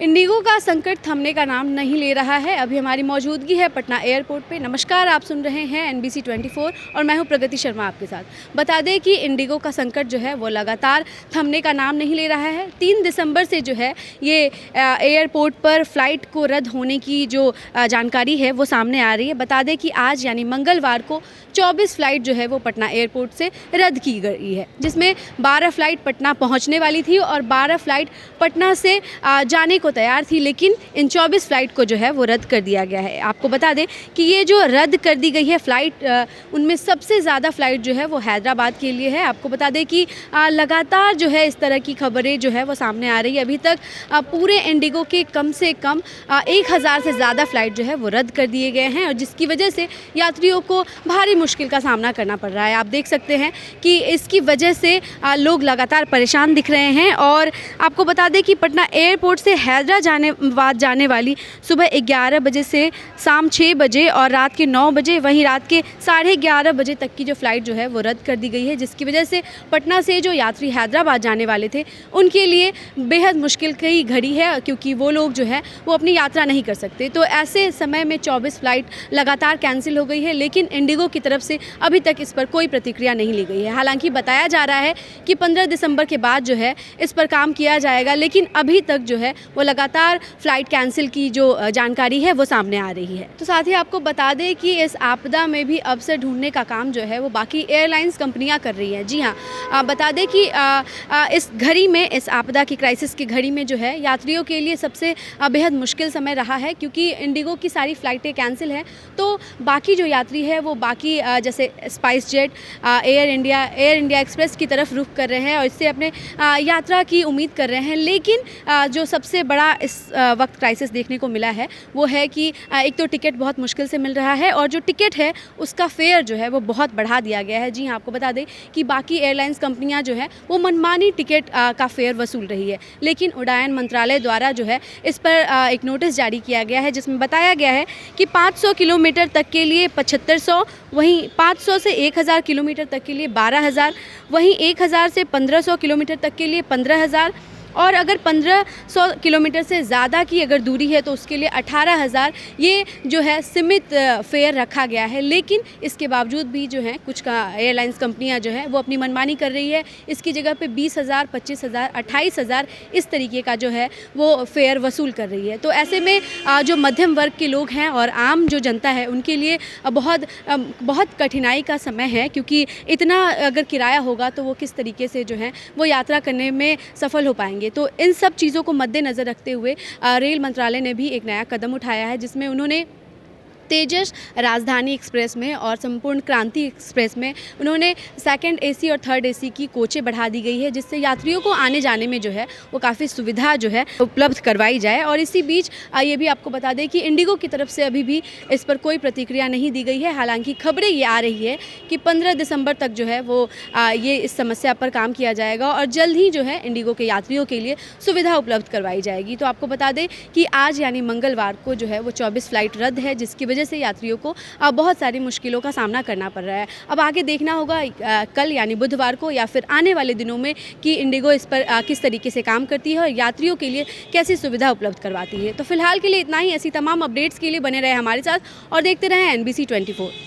Indigo का संकट थमने का नाम नहीं ले रहा है। अभी हमारी मौजूदगी है पटना एयरपोर्ट पे। नमस्कार, आप सुन रहे हैं NBC 24 और मैं हूं प्रगति शर्मा आपके साथ। बता दें कि इंडिगो का संकट जो है वो लगातार थमने का नाम नहीं ले रहा है। 3 दिसंबर से जो है ये एयरपोर्ट पर फ्लाइट को रद्द होने की जो जानकारी है वो सामने आ रही है। बता दें कि आज यानी मंगलवार को 24 फ्लाइट जो है वो पटना एयरपोर्ट से रद्द की गई है, जिसमें 12 फ्लाइट पटना पहुँचने वाली थी और 12 फ्लाइट पटना से जाने को तैयार थी, लेकिन इन 24 फ्लाइट को जो है वो रद्द कर दिया गया है। आपको बता दें कि ये जो रद्द कर दी गई है फ्लाइट, उनमें सबसे ज़्यादा फ्लाइट जो है वो हैदराबाद के लिए है। आपको बता दें कि लगातार जो है इस तरह की खबरें जो है वो सामने आ रही है। अभी तक पूरे इंडिगो के कम से कम 1000 से ज़्यादा फ्लाइट जो है वो रद्द कर दिए गए हैं और जिसकी वजह से यात्रियों को भारी मुश्किल का सामना करना पड़ रहा है। आप देख सकते हैं कि इसकी वजह से लोग लगातार परेशान दिख रहे हैं। और आपको बता दें कि पटना एयरपोर्ट से हैदराबाद जाने वाली सुबह 11 बजे से शाम 6 बजे और रात के 9 बजे, वहीं रात के 11:30 बजे तक की जो फ़्लाइट जो है वो रद्द कर दी गई है, जिसकी वजह से पटना से जो यात्री हैदराबाद जाने वाले थे उनके लिए बेहद मुश्किल की घड़ी है, क्योंकि वो लोग जो है वो अपनी यात्रा नहीं कर सकते। तो ऐसे समय में 24 फ़्लाइट लगातार कैंसिल हो गई है, लेकिन इंडिगो की तरफ से अभी तक इस पर कोई प्रतिक्रिया नहीं ली गई है। हालांकि बताया जा रहा है कि 15 दिसंबर के बाद जो है इस पर काम किया जाएगा, लेकिन अभी तक जो है वो लगातार फ़्लाइट कैंसिल की जो जानकारी है वो सामने आ रही है। तो साथ ही आपको बता दें कि इस आपदा में भी अवसर ढूंढने का काम जो है वो बाकी एयरलाइंस कंपनियां कर रही हैं। जी हाँ, बता दें कि इस घड़ी में, इस आपदा की क्राइसिस की घड़ी में जो है यात्रियों के लिए सबसे बेहद मुश्किल समय रहा है, क्योंकि इंडिगो की सारी फ़्लाइटें कैंसिल हैं। तो बाकी जो यात्री है वो बाकी जैसे spice jet, air India express की तरफ रुख कर रहे हैं और इससे अपने यात्रा की उम्मीद कर रहे हैं। लेकिन जो सबसे बड़ा इस वक्त क्राइसिस देखने को मिला है वो है कि एक तो टिकट बहुत मुश्किल से मिल रहा है और जो टिकट है उसका फेयर जो है वो बहुत बढ़ा दिया गया है। जी हाँ, आपको बता दें कि बाकी एयरलाइंस कंपनियां जो है वो मनमानी टिकट का फेयर वसूल रही है, लेकिन उड्डयन मंत्रालय द्वारा जो है इस पर एक नोटिस जारी किया गया है, जिसमें बताया गया है कि 500 किलोमीटर तक के लिए 7500, वहीं 500 से 1000 किलोमीटर तक के लिए 12000, वहीं 1000 से 1500 किलोमीटर तक के लिए 15000 और अगर 1500 किलोमीटर से ज़्यादा की अगर दूरी है तो उसके लिए 18000 ये जो है सीमित फेयर रखा गया है। लेकिन इसके बावजूद भी जो है कुछ एयरलाइंस कंपनियां जो है वो अपनी मनमानी कर रही है। इसकी जगह पे 20,000, 25,000, 28,000 इस तरीके का जो है वो फेयर वसूल कर रही है। तो ऐसे में जो मध्यम वर्ग के लोग हैं और आम जो जनता है उनके लिए बहुत कठिनाई का समय है, क्योंकि इतना अगर किराया होगा तो वो किस तरीके से जो है वो यात्रा करने में सफल हो पाएंगे। तो इन सब चीज़ों को मद्देनज़र रखते हुए रेल मंत्रालय ने भी एक नया कदम उठाया है, जिसमें उन्होंने तेजस राजधानी एक्सप्रेस में और संपूर्ण क्रांति एक्सप्रेस में उन्होंने सेकंड AC और थर्ड AC की कोचें बढ़ा दी गई है, जिससे यात्रियों को आने जाने में जो है वो काफ़ी सुविधा जो है उपलब्ध करवाई जाए। और इसी बीच ये भी आपको बता दें कि इंडिगो की तरफ से अभी भी इस पर कोई प्रतिक्रिया नहीं दी गई है। हालांकि खबरें ये आ रही है कि 15 दिसंबर तक जो है वो ये इस समस्या पर काम किया जाएगा और जल्द ही जो है इंडिगो के यात्रियों के लिए सुविधा उपलब्ध करवाई जाएगी। तो आपको बता दें कि आज यानी मंगलवार को जो है वो 24 फ्लाइट रद्द है, जिसकी वजह से यात्रियों को बहुत सारी मुश्किलों का सामना करना पड़ रहा है। अब आगे देखना होगा कल यानी बुधवार को या फिर आने वाले दिनों में कि इंडिगो इस पर किस तरीके से काम करती है और यात्रियों के लिए कैसी सुविधा उपलब्ध करवाती है। तो फिलहाल के लिए इतना ही। ऐसी तमाम अपडेट्स के लिए बने रहे हमारे साथ और देखते रहें NBC 24।